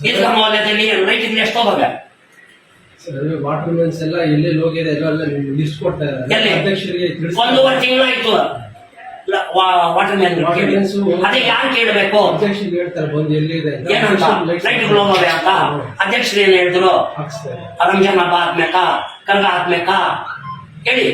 ಇದರ ಮೌಲ್ಯದಲ್ಲಿ ರೈತರಿಗೆ ಎಷ್ಟು ಹೋಗ ವಾಟರ್ ಮೆನ್ಸ್ ಎಲ್ಲ ಎಲ್ಲೆಲ್ಲಿ ಹೋಗಿದೆ ಎಲ್ಲ ಲಿಸ್ಟ್ ಕೊಡ್ತಾ ಇದ್ದಾರೆ ಅಧ್ಯಕ್ಷರಿಗೆ 1.5 ತಿಂಗಳಾಯ್ತು ವಾಟರ್ ಮ್ಯಾನ್ ಅದೇ ಯಾರು ಕೇಳಬೇಕು ಅಧ್ಯಕ್ಷರಿಗೆ ಹೇಳ್ತಾರೆ ಬಂದು ಎಲ್ಲಿದೆ ಲೈಟ್ಗಳು ಹೋಗವೆ ಅಂತ ಅಧ್ಯಕ್ಷರು ಏನ್ ಹೇಳಿದ್ರು ರಂಜಾನ್ ಹಬ್ಬ ಆದ್ಮೇಕ ಕರ್ಗ ಆದ್ಮೇಕ ಹೇಳಿ.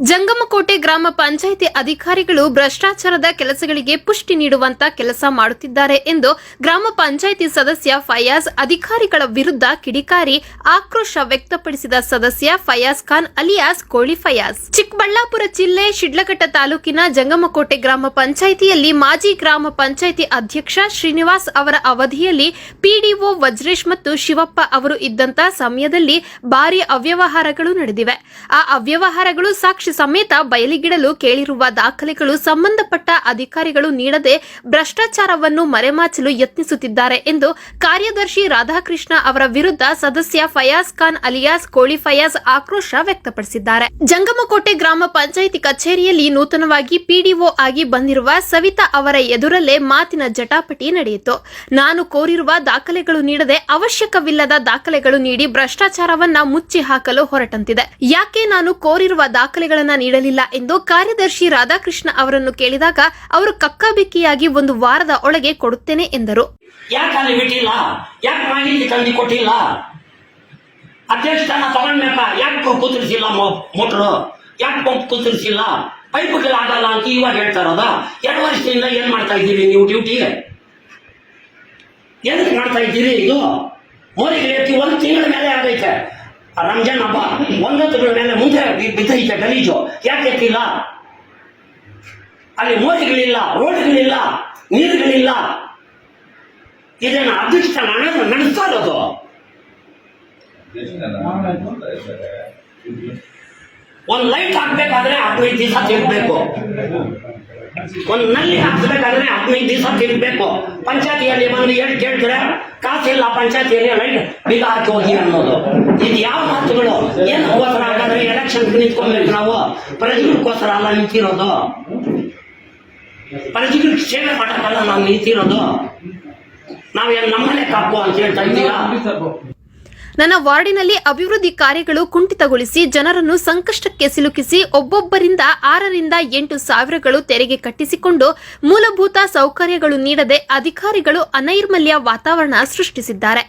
ಜಂಗಮಕೋಟೆ ಗ್ರಾಮ ಪಂಚಾಯಿತಿ ಅಧಿಕಾರಿಗಳು ಭ್ರಷ್ಟಾಚಾರದ ಕೆಲಸಗಳಿಗೆ ಪುಷ್ಟಿ ನೀಡುವಂತ ಕೆಲಸ ಮಾಡುತ್ತಿದ್ದಾರೆ ಎಂದು ಗ್ರಾಮ ಪಂಚಾಯಿತಿ ಸದಸ್ಯ ಫಯಾಜ್ ಅಧಿಕಾರಿಗಳ ವಿರುದ್ಧ ಕಿಡಿಕಾರಿ ಆಕ್ರೋಶ ವ್ಯಕ್ತಪಡಿಸಿದ ಸದಸ್ಯ ಫಯಾಜ್ ಖಾನ್ ಅಲಿಯಾಸ್ ಕೋಳಿ ಫಯಾಜ್. ಚಿಕ್ಕಬಳ್ಳಾಪುರ ಜಿಲ್ಲೆ ಶಿಡ್ಲಘಟ್ಟ ತಾಲೂಕಿನ ಜಂಗಮಕೋಟೆ ಗ್ರಾಮ ಪಂಚಾಯಿತಿಯಲ್ಲಿ ಮಾಜಿ ಗ್ರಾಮ ಪಂಚಾಯಿತಿ ಅಧ್ಯಕ್ಷ ಶ್ರೀನಿವಾಸ್ ಅವರ ಅವಧಿಯಲ್ಲಿ ಪಿಡಿಒ ವಜ್ರೇಶ್ ಮತ್ತು ಶಿವಪ್ಪ ಅವರು ಇದ್ದಂತ ಸಮಯದಲ್ಲಿ ಭಾರಿ ಅವ್ಯವಹಾರಗಳು ನಡೆದಿವೆ. ಆ ಅವ್ಯವಹಾರಗಳು ಸಾಕ್ಷಿ ಸಮೇತ ಬಯಲಿಗಿಡಲು ಕೇಳಿರುವ ದಾಖಲೆಗಳು ಸಂಬಂಧಪಟ್ಟ ಅಧಿಕಾರಿಗಳು ನೀಡದೆ ಭ್ರಷ್ಟಾಚಾರವನ್ನು ಮರೆಮಾಚಲು ಯತ್ನಿಸುತ್ತಿದ್ದಾರೆ ಎಂದು ಕಾರ್ಯದರ್ಶಿ ರಾಧಾಕೃಷ್ಣ ಅವರ ವಿರುದ್ಧ ಸದಸ್ಯ ಫಯಾಜ್ ಖಾನ್ ಅಲಿಯಾಸ್ ಕೋಳಿ ಫಯಾಜ್ ಆಕ್ರೋಶ ವ್ಯಕ್ತಪಡಿಸಿದ್ದಾರೆ. ಜಂಗಮಕೋಟೆ ಗ್ರಾಮ ಪಂಚಾಯಿತಿ ಕಚೇರಿಯಲ್ಲಿ ನೂತನವಾಗಿ ಪಿಡಿಒ ಆಗಿ ಬಂದಿರುವ ಸವಿತಾ ಅವರ ಎದುರಲ್ಲೇ ಮಾತಿನ ಜಟಾಪಟಿ ನಡೆಯಿತು. ನಾನು ಕೋರಿರುವ ದಾಖಲೆಗಳು ನೀಡದೆ ಅವಶ್ಯಕವಿಲ್ಲದ ದಾಖಲೆಗಳು ನೀಡಿ ಭ್ರಷ್ಟಾಚಾರವನ್ನ ಮುಚ್ಚಿ ಹಾಕಲು ಹೊರಟಂತಿದೆ. ಯಾಕೆ ನಾನು ಕೋರಿರುವ ದಾಖಲೆಗಳನ್ನ ನೀಡಲಿಲ್ಲ ಎಂದು ಕಾರ್ಯದರ್ಶಿ ರಾಧಾಕೃಷ್ಣ ಅವರನ್ನು ಕೇಳಿದಾಗ ಅವರು ಕಕ್ಕಾಬಿಕ್ಕಿಯಾಗಿ 1 ವಾರದ ಒಳಗೆ ಕೊಡುತ್ತೇನೆ ಎಂದರು. ಯಾಕೆ ಅಲ್ಲಿ ಬಿಟ್ಟಿಲ್ಲ, ಯಾಕೆ ಮಾಹಿತಿ ತಂದು ಕೊಟ್ಟಿಲ್ಲ, ಅಧ್ಯಕ್ಷ ಸ್ಥಾನ ತಗೊಂಡ್ಬೇಕ, ಯಾಕೆ ಕೂತಿರಿಸಿಲ್ಲ, ಮೋಟ್ರು ಯಾಕೆ ಪಂಪ್ ಕೂತಿರಿಸಿಲ್ಲ, ಪೈಪ್ಗಳಾಗಲ್ಲ ಅಂತ ಇವಾಗ ಹೇಳ್ತಾರದ. 2 ವರ್ಷದಿಂದ ಏನ್ ಮಾಡ್ತಾ ಇದ್ದೀರಿ ನೀವು ಡ್ಯೂಟಿ? ಏನಕ್ಕೆ ಮಾಡ್ತಾ ಇದ್ದೀರಿ? ಇದು ಮೋರಿಗೆ 1 ತಿಂಗಳ ಮೇಲೆ ಆಗೈತೆ. ರಂಜಾನ್ ಹಬ್ಬ 1 ತಿಂಗಳ ಮೇಲೆ ಮುಂದೆ ಬಿದ್ದೈತೆ ಗಲೀಜು. ಯಾಕೆ ಎತ್ತಿಲ್ಲ? ಅಲ್ಲಿ ಮೋರಿಗಳಿಲ್ಲ, ರೋಡ್ಗಳಿಲ್ಲ, ನೀರುಗಳಿಲ್ಲ. ಇದನ್ನ ಅಧ್ಯಕ್ಷ ನಡೆಸ್ತಾ ಇರೋದು. ಒಂದು ಲೈಟ್ ಹಾಕ್ಬೇಕಾದ್ರೆ 15 ದಿವಸ ತಿರ್ಬೇಕು, ಒಂದು ನಲ್ಲಿ ಹಾಕ್ಬೇಕಾದ್ರೆ 15 ದಿವಸ ತಿರ್ಬೇಕು. ಪಂಚಾಯತಿಯಲ್ಲಿ ಬಂದು ಕೇಳಿದ್ರೆ ಕಾಸಿಲ್ಲ, ಪಂಚಾಯತಿಯಲ್ಲಿ ಲೈಟ್ ಬೀಗ ಹಾಕಿ ಹೋಗಿ ಅನ್ನೋದು. ಇದು ಯಾವ ಮಾತುಗಳು? ಏನಕ್ಕೋಸ್ಕರ ಹಾಗಾದ್ರೆ ಎಲೆಕ್ಷನ್ ನಿಂತ್ಕೊಬೇಕು ನಾವು? ಪ್ರಜೆಗಳಿಗೋಸ್ಕರ ಅಲ್ಲ ನಿಂತಿರೋದು, ಪ್ರಜೆಗಳಿಗೆ ಸೇವೆ ಮಾಡೋಕ್ಕಲ್ಲ ನಾವು ನಿಂತಿರೋದು. ನಾವೇನು ನಮ್ಮನೆ ಕಾಕು ಅಂತ ಹೇಳ್ತಾ ಇದ್ದೀರಾ? ನನ್ನ ವಾರ್ಡಿನಲ್ಲಿ ಅಭಿವೃದ್ಧಿ ಕಾರ್ಯಗಳು ಕುಂಠಿತಗೊಳಿಸಿ ಜನರನ್ನು ಸಂಕಷ್ಟಕ್ಕೆ ಸಿಲುಕಿಸಿ ಒಬ್ಬೊಬ್ಬರಿಂದ 6 ರಿಂದ 8 ಸಾವಿರಗಳು ತೆರಿಗೆ ಕಟ್ಟಿಸಿಕೊಂಡು ಮೂಲಭೂತ ಸೌಕರ್ಯಗಳು ನೀಡದೆ ಅಧಿಕಾರಿಗಳು ಅನೈರ್ಮಲ್ಯ ವಾತಾವರಣ ಸೃಷ್ಟಿಸಿದ್ದಾರೆ.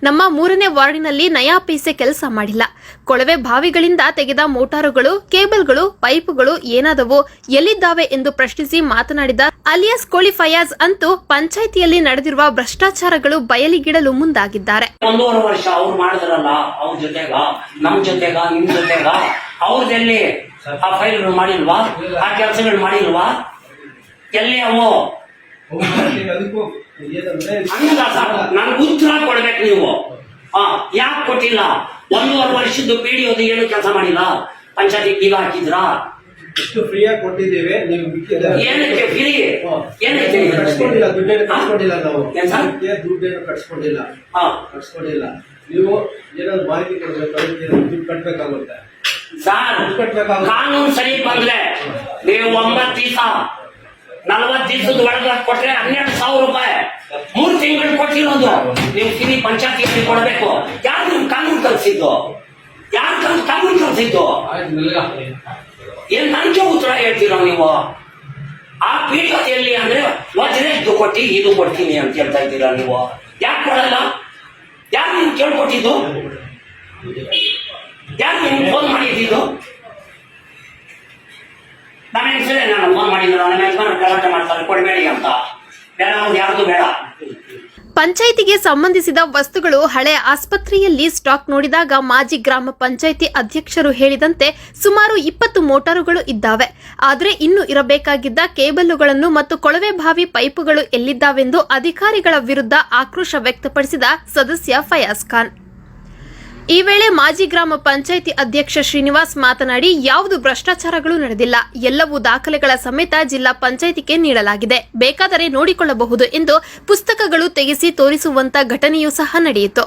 ನಮ್ಮ 3ನೇ ವಾರ್ಡಿನಲ್ಲಿ ನಯಾ ಪೈಸೆ ಕೆಲಸ ಮಾಡಿಲ್ಲ. ಕೊಳವೆ ಬಾವಿಗಳಿಂದ ತೆಗೆದ ಮೋಟಾರುಗಳು, ಕೇಬಲ್ಗಳು, ಪೈಪುಗಳು ಏನಾದವು, ಎಲ್ಲಿದ್ದಾವೆ ಎಂದು ಪ್ರಶ್ನಿಸಿ ಮಾತನಾಡಿದ ಅಲಿಯಾಸ್ ಕೋಳಿ ಫಯಾಜ್ ಅಂತೂ ಪಂಚಾಯಿತಿಯಲ್ಲಿ ನಡೆದಿರುವ ಭ್ರಷ್ಟಾಚಾರಗಳು ಬಯಲಿಗಿಡಲು ಮುಂದಾಗಿದ್ದಾರೆ. 1.5 ವರ್ಷ ಅವ್ರು ಮಾಡಿದ್ರಲ್ಲ, ಅವ್ರ ಜೊತೆಗ ನಮ್ ಜೊತೆಗ ನಿಮ್ ಜೊತೆಗ ಅವ್ರದಲ್ಲಿ ಆ ಫೈಲ್ಗಳು ಮಾಡಿಲ್ವಾ? ಆ ಕೆಲಸಗಳು ಮಾಡಿಲ್ವಾ? ಎಲ್ಲಿ ಅವು? ನನ್ಗೆ ಉತ್ತರ ಕೊಡ್ಬೇಕು ನೀವು. ಯಾಕೆ ಕೊಟ್ಟಿಲ್ಲ? 1.5 ವರ್ಷದ್ದು ಪಿಡಿಒದು ಏನು ಕೆಲಸ ಮಾಡಿಲ್ಲ. ಪಂಚಾಯತಿ ಬೀಗ ಹಾಕಿದ್ರಾ? ಫ್ರೀಯಾಗಿ ಕೊಟ್ಟಿದ್ದೇವೆ. ಏನಕ್ಕೆ ಫ್ರೀ? ಏನಕ್ಕೆ ಕಟ್ಸ್ಕೊಂಡಿಲ್ಲ? ದುಡ್ಡೇನು ಕಟ್ಸ್ಕೊಂಡಿಲ್ಲ. ನಾವು ದುಡ್ಡೇನು ಕಟ್ಸ್ಕೊಂಡಿಲ್ಲ. ನೀವು ಏನಾದ್ರು ಮಾಹಿತಿ ಕೊಡ್ಬೇಕು, ದುಡ್ಡು ಕಟ್ಬೇಕಾಗುತ್ತೆ ಸರ್. ಕಾನೂನು ಸರಿ ಬಂದ್ರೆ ನೀವು 9 ದಿವಸ 40 ದಿವಸದ ಒಳಗೆ ಕೊಟ್ರೆ 12,000 ರೂಪಾಯಿ. 3 ತಿಂಗಳು ಕೊಟ್ಟಿರೋದು ನೀವು ಫ್ರೀ ಪಂಚಾಯತಿಯಲ್ಲಿ ಕೊಡಬೇಕು. ಯಾರು ನಿಮ್ ಕಾನೂನು ಕಲಿಸಿದ್ದು? ಯಾರು ಕಾನೂನು ಕಲಿಸಿದ್ದು? ಏನ್ ನನಗೆ ಉತ್ತರ ಹೇಳ್ತೀರೋ ನೀವು? ಆ ಪಿಡಿಒದಲ್ಲಿ ಅಂದ್ರೆ ವಜ್ರೇಶ್ ಕೊಟ್ಟಿ ಇದು ಕೊಡ್ತೀನಿ ಅಂತ ಹೇಳ್ತಾ ಇದ್ದೀರಾ ನೀವು? ಯಾಕೆ ಕೊಡಲ್ಲ? ಯಾರು ನಿಮ್ಗೆ ಕೇಳ್ಕೊಟ್ಟಿದ್ದು? ಯಾರು ನಿಮ್ಗೆ ಫೋನ್ ಮಾಡಿದ್ದು? ನನ್ನ ಹೆಸರೇ ನಾನು ಫೋನ್ ಮಾಡಿದ್ರು, ನನ್ನ ಯಜಮಾನ ಗಲಾಟೆ ಮಾಡ್ತಾರೆ ಕೊಡಬೇಡಿ ಅಂತ. ಬೇಡ, ಯಾರ್ದು ಬೇಡ. ಪಂಚಾಯಿತಿಗೆ ಸಂಬಂಧಿಸಿದ ವಸ್ತುಗಳು ಹಳೆ ಆಸ್ಪತ್ರೆಯಲ್ಲಿ ಸ್ಟಾಕ್ ನೋಡಿದಾಗ ಮಾಜಿ ಗ್ರಾಮ ಪಂಚಾಯಿತಿ ಅಧ್ಯಕ್ಷರು ಹೇಳಿದಂತೆ ಸುಮಾರು 20 ಮೋಟಾರುಗಳು ಇದ್ದಾವೆ. ಆದರೆ ಇನ್ನು ಇರಬೇಕಾಗಿದ್ದ ಕೇಬಲ್ಗಳನ್ನು ಮತ್ತು ಕೊಳವೆ ಬಾವಿ ಪೈಪುಗಳು ಎಲ್ಲಿದ್ದಾವೆಂದು ಅಧಿಕಾರಿಗಳ ವಿರುದ್ಧ ಆಕ್ರೋಶ ವ್ಯಕ್ತಪಡಿಸಿದ ಸದಸ್ಯ ಫಯಾಜ್ ಖಾನ್. ಈ ವೇಳೆ ಮಾಜಿ ಗ್ರಾಮ ಪಂಚಾಯಿತಿ ಅಧ್ಯಕ್ಷ ಶ್ರೀನಿವಾಸ್ ಮಾತನಾಡಿ, ಯಾವುದು ಭ್ರಷ್ಟಾಚಾರಗಳು ನಡೆದಿಲ್ಲ, ಎಲ್ಲವೂ ದಾಖಲೆಗಳ ಸಮೇತ ಜಿಲ್ಲಾ ಪಂಚಾಯಿತಿಗೆ ನೀಡಲಾಗಿದೆ, ಬೇಕಾದರೆ ನೋಡಿಕೊಳ್ಳಬಹುದು ಎಂದು ಪುಸ್ತಕಗಳು ತೆಗೆಸಿ ತೋರಿಸುವಂತ ಘಟನೆಯೂ ಸಹ ನಡೆಯಿತು.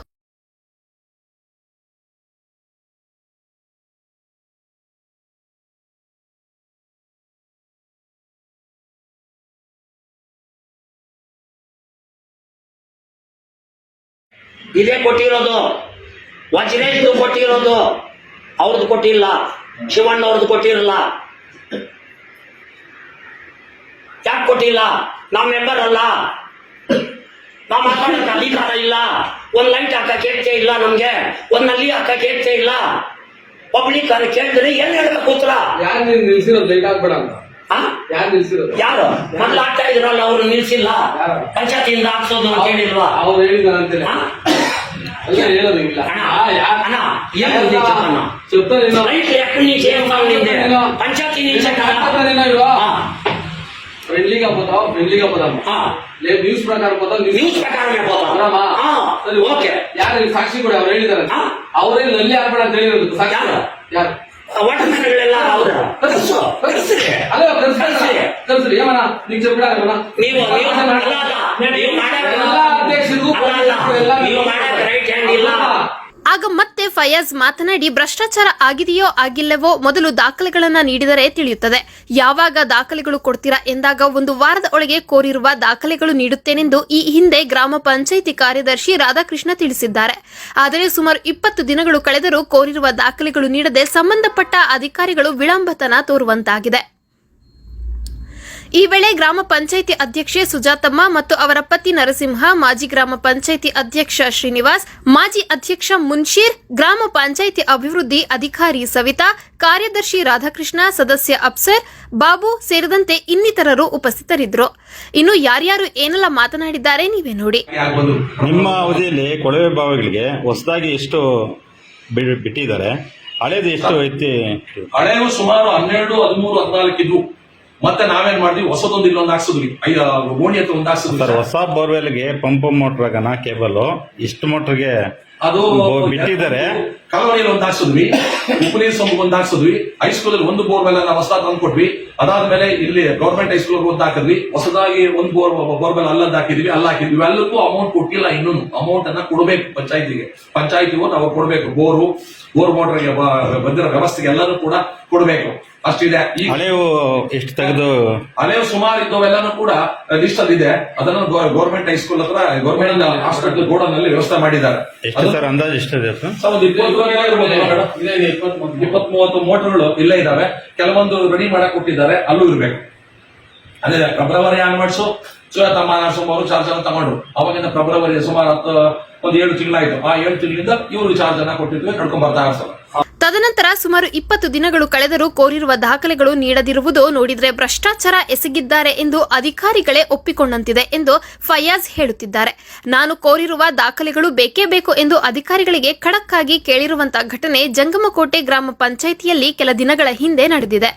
ಇದೇ ಕೊಟ್ಟಿರೋದು, ವಜ್ರೇಶ್ದು ಕೊಟ್ಟಿರೋದು, ಅವ್ರದ್ದು ಕೊಟ್ಟಿಲ್ಲ, ಶಿವಣ್ಣ ಅವ್ರದ್ದು ಕೊಟ್ಟಿರಲ್ಲ. ಯಾಕೆ ಕೊಟ್ಟಿಲ್ಲ? ನಾವು ಮೆಂಬರ್ ಅಲ್ಲ, ನಾವು ಮಾತಾಡೋಕೆ ಅಧಿಕಾರ ಇಲ್ಲ. ಒಂದ್ ಲೈಟ್ ಹಾಕಕ್ಕೆ ಹೇಳ್ತೇ ಇಲ್ಲ, ನಮ್ಗೆ ಒಂದ್ ನಲ್ಲಿ ಹಾಕಕ್ಕೆ ಹೇಳ್ತೇ ಇಲ್ಲ. ಪಬ್ಲಿಕ್ ಕೇಳಿದ್ರೆ ಏನ್ ಹೇಳ್ಬೇಕು ಉತ್ತರ? ಯಾರು ನೀನ್ ನಿಲ್ಸಿರೋದು ಲೈಟ್ ಹಾಕ್ಬೇಡ ಅಂತ? ಯಾರು ನಿಲ್ಸಿರೋದು? ಯಾರು ಮೊದ್ಲು ಆಗ್ತಾ ಇದ್ರಲ್ಲ, ಅವ್ರು ನಿಲ್ಸಿಲ್ಲ. ಯಾರು? ಪಂಚಾಯತಿಯಿಂದ ಹಾಕ್ಸೋದು ಅಂತ ಹೇಳಿಲ್ವಾ? ಅವ್ರು ಹೇಳಿದಾರಂತೇಳಿ ಅಲ್ಲ ಹೇಳೋದು ಇಲ್ಲ. పంచాయతీ ఫ్రెండ్లీగా పోతావు, ఫ్రెండ్లీగా పోదాం. లేదు న్యూస్ ప్రకారం పోతాం, న్యూస్ ప్రకారమే పోతాం. ఓకే, ಯಾರು ಸಾಕ್ಷಿ ಕೂಡ ಅವ್ರು ಹೇಳಿದಾರೆ. ಅವರೇ ನಲ್ಲಿ ಹಾಕ್ಬೇಡ ಅಂತ ಹೇಳಿರೋದು ಸಾಕ್ಷಿ ಯಾರು? ಓಟರ್ಗಳೆಲ್ಲ ಅವರು ಕಳಿಸ್ರಿ, ಏಮಣ್ಣ ನೀವ್ చెప్పడా? ನೀವು ಮಾಡಕ್ಕೆ ರೈಟ್ ಹ್ಯಾಂಡ್ ಇಲ್ಲ. ಆಗ ಮತ್ತೆ ಫಯಾಜ್ ಮಾತನಾಡಿ, ಭ್ರಷ್ಟಾಚಾರ ಆಗಿದೆಯೋ ಆಗಿಲ್ಲವೋ ಮೊದಲು ದಾಖಲೆಗಳನ್ನ ನೀಡಿದರೆ ತಿಳಿಯುತ್ತದೆ. ಯಾವಾಗ ದಾಖಲೆಗಳು ಕೊಡ್ತೀರಾ ಎಂದಾಗ 1 ವಾರದ ಒಳಗೆ ಕೋರಿರುವ ದಾಖಲೆಗಳು ನೀಡುತ್ತೇನೆಂದು ಈ ಹಿಂದೆ ಗ್ರಾಮ ಪಂಚಾಯಿತಿ ಕಾರ್ಯದರ್ಶಿ ರಾಧಾಕೃಷ್ಣ ತಿಳಿಸಿದ್ದಾರೆ. ಆದರೆ ಸುಮಾರು 20 ದಿನಗಳು ಕಳೆದರೂ ಕೋರಿರುವ ದಾಖಲೆಗಳು ನೀಡದೆ ಸಂಬಂಧಪಟ್ಟ ಅಧಿಕಾರಿಗಳು ವಿಳಂಬತನ ತೋರುವಂತಾಗಿದೆ. ಈ ವೇಳೆ ಗ್ರಾಮ ಪಂಚಾಯಿತಿ ಅಧ್ಯಕ್ಷೆ ಸುಜಾತಮ್ಮ ಮತ್ತು ಅವರ ಪತಿ ನರಸಿಂಹ, ಮಾಜಿ ಗ್ರಾಮ ಪಂಚಾಯಿತಿ ಅಧ್ಯಕ್ಷ ಶ್ರೀನಿವಾಸ್, ಮಾಜಿ ಅಧ್ಯಕ್ಷ ಮುನ್ಶೀರ್, ಗ್ರಾಮ ಪಂಚಾಯಿತಿ ಅಭಿವೃದ್ಧಿ ಅಧಿಕಾರಿ ಸವಿತಾ, ಕಾರ್ಯದರ್ಶಿ ರಾಧಾಕೃಷ್ಣ, ಸದಸ್ಯ ಅಫ್ಸರ್, ಬಾಬು ಸೇರಿದಂತೆ ಇನ್ನಿತರರು ಉಪಸ್ಥಿತರಿದ್ದರು. ಇನ್ನು ಯಾರ್ಯಾರು ಏನೆಲ್ಲ ಮಾತನಾಡಿದ್ದಾರೆ ನೀವೇ ನೋಡಿ. ನಿಮ್ಮ ಅವಧಿಯಲ್ಲಿ ಕೊಳವೆ ಬಾವಿಗಳಿಗೆ ಹೊಸದಾಗಿ ಎಷ್ಟು ಬಿಟ್ಟಿದ್ದಾರೆ? ಹಳೇದು ಎಷ್ಟು ಐತಿ? ಹಳೆಯವು ಸುಮಾರು 12, 13, 14 ಇದ್ವು. ಮತ್ತೆ ನಾವೇನ್ ಮಾಡಿದ್ವಿ, ಹೊಸದೊಂದು ಇಲ್ಲೊಂದು ಹಾಕ್ಸಿದ್ವಿ, ಗೋಣಿ ಹತ್ರ ಒಂದು ಹಾಕ್ಸಿದ್ವಿ. ಹೊಸ ಬೋರ್ವೆಲ್ಗೆ ಪಂಪ್ ಮೋಟರ್ಗನ ಕೇಬಲ್ ಇಷ್ಟು ಮೋಟರ್ಗೆ ಅದು ಬಿಟ್ಟಿದ್ದಾರೆ. ಕಲವರಿಯಲ್ಲಿ ಒಂದು ಹಾಕ್ಸಿದ್ವಿ, ಉಪ್ಪುನೀರ್ ಸೊಂಬು ಒಂದು ಹಾಕ್ಸಿದ್ವಿ, ಹೈಸ್ಕೂಲ್ ಅಲ್ಲಿ ಒಂದು ಬೋರ್ವೆಲ್ ನಾವು ಹೊಸದಾಗಿ ತಂದು ಕೊಟ್ವಿ. ಅದಾದ್ಮೇಲೆ ಇಲ್ಲಿ ಗೌರ್ಮೆಂಟ್ ಹೈಸ್ಕೂಲ್ ಒಂದು ಹಾಕಿದ್ವಿ, ಹೊಸದಾಗಿ ಒಂದು ಬೋರ್ವೆಲ್ ಅಲ್ಲೊಂದು ಹಾಕಿದ್ವಿ, ಹಾಕಿದ್ವಿ. ಎಲ್ಲಕ್ಕೂ ಅಮೌಂಟ್ ಕೊಟ್ಟಿಲ್ಲ, ಇನ್ನೊಂದು ಅಮೌಂಟ್ ಅನ್ನ ಕೊಡಬೇಕು ಪಂಚಾಯತಿಗೂ ನಾವು ಕೊಡಬೇಕು. ಬೋರ್ ಮೋಟರ್ಗೆ ಬಂದಿರೋ ವ್ಯವಸ್ಥೆಗೆ ಎಲ್ಲರೂ ಕೂಡ ಕೊಡಬೇಕು. ಅಷ್ಟಿದೆ. ಹಳೆವು ಎಷ್ಟು ತೆಗೆದು? ಹಳೆವು ಸುಮಾರು ಇದ್ದವೆಲ್ಲನೂ ಕೂಡ ಲಿಸ್ಟ್ ಅಲ್ಲಿ ಇದೆ. ಅದನ್ನು ಗೌರ್ಮೆಂಟ್ ಹೈಸ್ಕೂಲ್ ಹತ್ರ ಗೌರ್ಮೆಂಟ್ ಹಾಸ್ಪಿಟಲ್ ಗೋಡನ್ ನಲ್ಲಿ ವ್ಯವಸ್ಥೆ ಮಾಡಿದ್ದಾರೆ. ಎಷ್ಟು ಸರ್ ಅಂದಾಜು ಎಷ್ಟಿದೆ? 20-30 ಮೋಟರ್ಗಳು ಇಲ್ಲೇ ಇದಾವೆ. ಕೆಲವೊಂದು ರೆಡಿ ಮಾಡಕ್ ಕೊಟ್ಟಿದ್ದಾರೆ, ಅಲ್ಲೂ ಇರ್ಬೇಕು. ಅದೇ ಫೆಬ್ರವರಿ ಆನ್ವರ್ಡ್ಸ್ ಸುರತಮ್ಮ ನರಸಿಂಹವರು ಚಾರ್ಜ್ ಅನ್ನು ತಗೊಂಡ್ರು. ಅವಾಗಿಂದ ಫೆಬ್ರವರಿ ಸುಮಾರು 7 ತಿಂಗಳಾಯ್ತು. ಆ 7 ತಿಂಗಳಿಂದ ಇವರು ಚಾರ್ಜ್ ಅನ್ನ ಕೊಟ್ಟಿದ್ವಿ, ನಡ್ಕೊಂಡ್ ಬರ್ತಾ ಇರ್ತಾರೆ. ತದನಂತರ ಸುಮಾರು 20 ದಿನಗಳು ಕಳೆದರೂ ಕೋರಿರುವ ದಾಖಲೆಗಳು ನೀಡದಿರುವುದು ನೋಡಿದ್ರೆ ಭ್ರಷ್ಟಾಚಾರ ಎಸಗಿದ್ದಾರೆ ಎಂದು ಅಧಿಕಾರಿಗಳೇ ಒಪ್ಪಿಕೊಂಡಂತಿದೆ ಎಂದು ಫಯಾಜ್ ಹೇಳುತ್ತಿದ್ದಾರೆ. ನಾನು ಕೋರಿರುವ ದಾಖಲೆಗಳು ಬೇಕೇ ಬೇಕು ಎಂದು ಅಧಿಕಾರಿಗಳಿಗೆ ಖಡಕ್ ಆಗಿ ಕೇಳಿರುವಂತಹ ಘಟನೆ ಜಂಗಮಕೋಟೆ ಗ್ರಾಮ ಪಂಚಾಯಿತಿಯಲ್ಲಿ ಕೆಲ ದಿನಗಳ ಹಿಂದೆ ನಡೆದಿದೆ.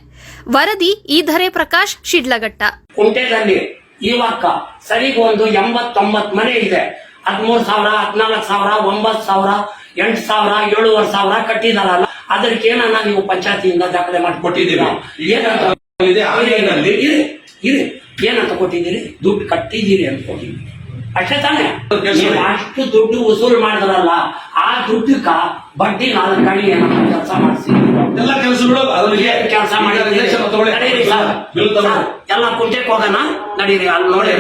ವರದಿ ಈಧರೆ ಪ್ರಕಾಶ್, ಶಿಡ್ಲಘಟ್ಟ. ಕುಂಟೆದಲ್ಲಿ ಇವಾಗ ಸರಿಗೂ ಒಂದು 80-90 ಮನೆ ಇದೆ. 13,000, 14,000, 9,000, 8,000, 7,500 ಕಟ್ಟಿದಾರಲ್ಲ, ಅದಕ್ಕೆ ಏನನ್ನ ನೀವು ಪಂಚಾಯತಿಯಿಂದ ದಾಖಲೆ ಮಾಡಿ ಕೊಟ್ಟಿದ್ದೀರಾ? ಏನಂತ ಏನಂತ ಕೊಟ್ಟಿದ್ದೀರಿ? ದುಡ್ಡು ಕಟ್ಟಿದ್ದೀರಿ ಅಂತ ಕೊಟ್ಟಿದ್ದೀರಿ, ಅಷ್ಟೇ ತಾನೇ? ಅಷ್ಟು ದುಡ್ಡು ವಸೂಲು ಮಾಡಿದ್ರಲ್ಲ, ಆ ದುಡ್ಡಕ್ಕ ಬಡ್ಡಿ 4 ಕಡಿ ಏನಂತ ಕೆಲಸ ಮಾಡಿಸಿ ಎಲ್ಲ ಕೆಲಸಗಳು ಕೆಲಸ ಮಾಡಿ ಎಲ್ಲ ಕುಂಟೆಗೆ ಹೋಗೋಣ ನಡೀರಿ, ಅಲ್ಲಿ ನೋಡಿ.